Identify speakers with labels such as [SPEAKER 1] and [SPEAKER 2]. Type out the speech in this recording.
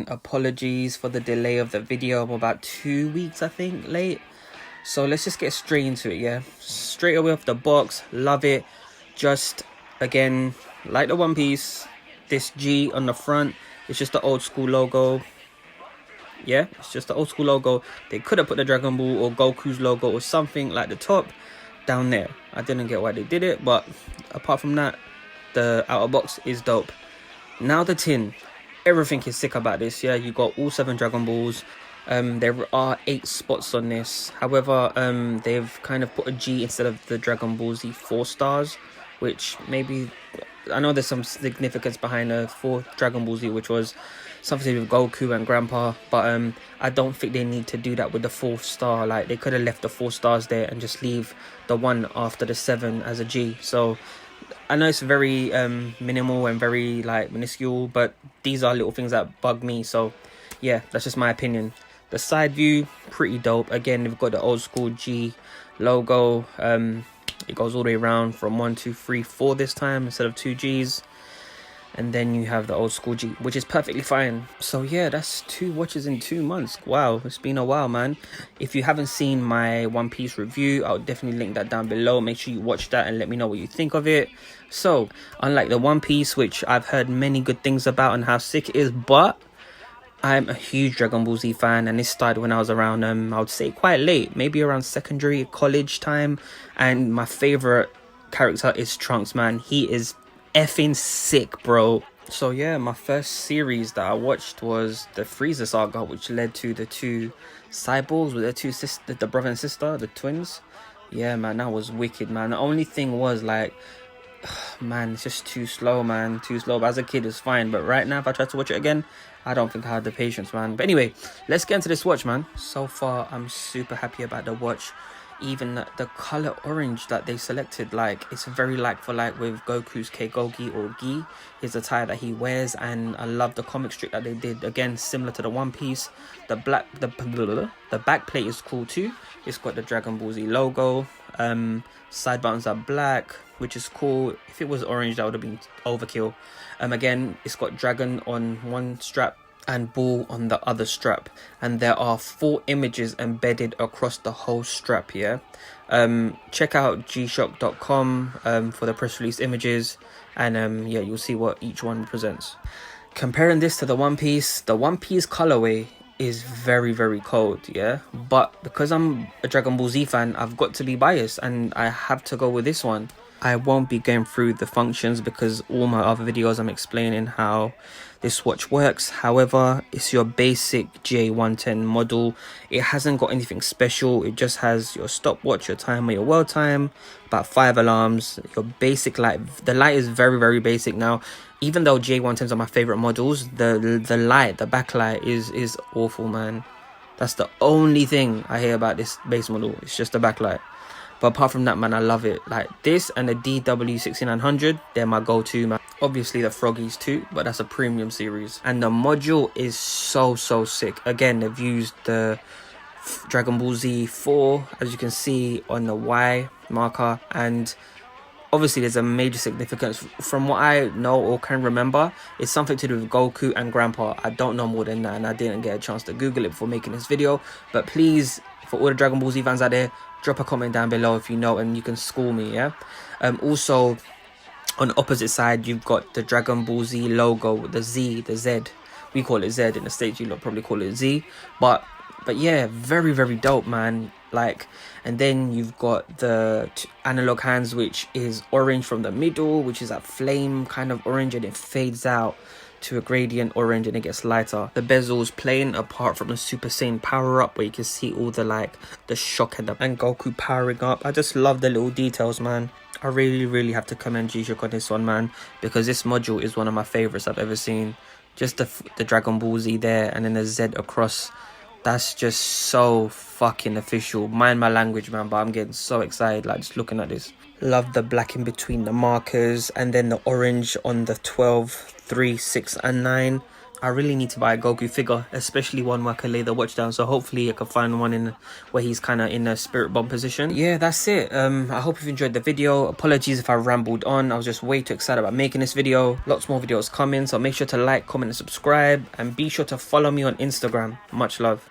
[SPEAKER 1] Apologies for the delay of the video. I'm about 2 weeks, I think, late. So let's just get straight into it, yeah? Straight away off the box, love it. Just, again, like the One Piece, this G on the front, it's just the old school logo. Yeah, it's just the old school logo. They could have put the Dragon Ball or Goku's logo or something like the top down there. I didn't get why they did it, but apart from that, the outer box is dope. Now the tin. Everything is sick about this, yeah? You got all 7 Dragon Balls. There are 8 spots on this. However, they've kind of put a G instead of the Dragon Ball Z 4 stars, which maybe, I know there's some significance behind the 4th Dragon Ball Z, which was something to do with Goku and Grandpa, but I don't think they need to do that with the 4th star. Like, they could have left the 4 stars there and just leave the 1 after the 7 as a G. So I know it's very minimal and very like minuscule, but these are little things that bug me. So yeah, that's just my opinion. The side view, pretty dope. Again, they've got the old school G logo. It goes all the way around from 1, 2, 3, 4 this time instead of 2 Gs. And then you have the old school G, which is perfectly fine. So yeah, that's 2 watches in 2 months. Wow, it's been a while, man. If you haven't seen my One Piece review, I'll definitely link that down below. Make sure you watch that and let me know what you think of it. So, unlike the One Piece, which I've heard many good things about and how sick it is, but I'm a huge Dragon Ball Z fan, and this started when I was around, I would say quite late, maybe around secondary, college time. And my favorite character is Trunks, man. He is effing sick, bro. So yeah, my first series that I watched was the Frieza saga, which led to the 2 cyborgs with their 2 sisters, the brother and sister, the twins. Yeah, man, that was wicked, man. The only thing was like, man, it's just too slow, man, too slow. But as a kid, it's fine, but right now, if I try to watch it again, I don't think I have the patience, man. But anyway, let's get into this watch, man. So far, I'm super happy about the watch. Even the color orange that they selected, like, it's very like for like with Goku's Keigogi or Gi, his attire that he wears. And I love the comic strip that they did, again similar to the One Piece. The back plate is cool too. It's got the Dragon Ball Z logo. Side buttons are black, which is cool. If it was orange, that would have been overkill. Again, it's got dragon on one strap and ball on the other strap, and there are 4 images embedded across the whole strap. Yeah, check out gshock.com for the press release images, and yeah, you'll see what each one represents. Comparing this to the One Piece colorway is very, very cold, yeah, but because I'm a Dragon Ball Z fan, I've got to be biased and I have to go with this one. I won't be going through the functions because all my other videos I'm explaining how this watch works. However, it's your basic GA-110 model. It hasn't got anything special. It just has your stopwatch, your timer, your world time, about 5 alarms, your basic light. The light is very, very basic now. Even though GA-110s are my favorite models, the light, the backlight is awful, man. That's the only thing I hear about this base model. It's just the backlight. But apart from that, man, I love it. Like this and the DW6900, they're my go-to, man. Obviously the Froggies too, but that's a premium series. And the module is so sick. Again, they've used the Dragon Ball Z 4, as you can see on the Y marker. And obviously there's a major significance. From what I know or can remember, it's something to do with Goku and Grandpa. I don't know more than that, and I didn't get a chance to Google it before making this video. But please, for all the Dragon Ball Z fans out there, drop a comment down below if you know, and you can school me, yeah? Also, on the opposite side, you've got the Dragon Ball Z logo, the Z, the Z. We call it Z in the States, you lot probably call it Z. But yeah, very, very dope, man. Like, and then you've got the analog hands, which is orange from the middle, which is that flame kind of orange, and it fades out to a gradient orange and it gets lighter. The bezel's plain apart from the Super Saiyan power up, where you can see all the like the shock and Goku powering up. I just love the little details, man. I really have to commend G-Shock on this one, man, because this module is one of my favorites I've ever seen. Just the Dragon Ball Z there, and then the Z across. That's just so fucking official. Mind my language, man, but I'm getting so excited, like, just looking at this. Love the black in between the markers, and then the orange on the 12, 3, 6, and 9. I really need to buy a Goku figure, especially one where I can lay the watch down. So hopefully I can find one in where he's kind of in a spirit bomb position. Yeah, that's it. I hope you've enjoyed the video. Apologies if I rambled on. I was just way too excited about making this video. Lots more videos coming, so make sure to like, comment and subscribe, and be sure to follow me on Instagram. Much love.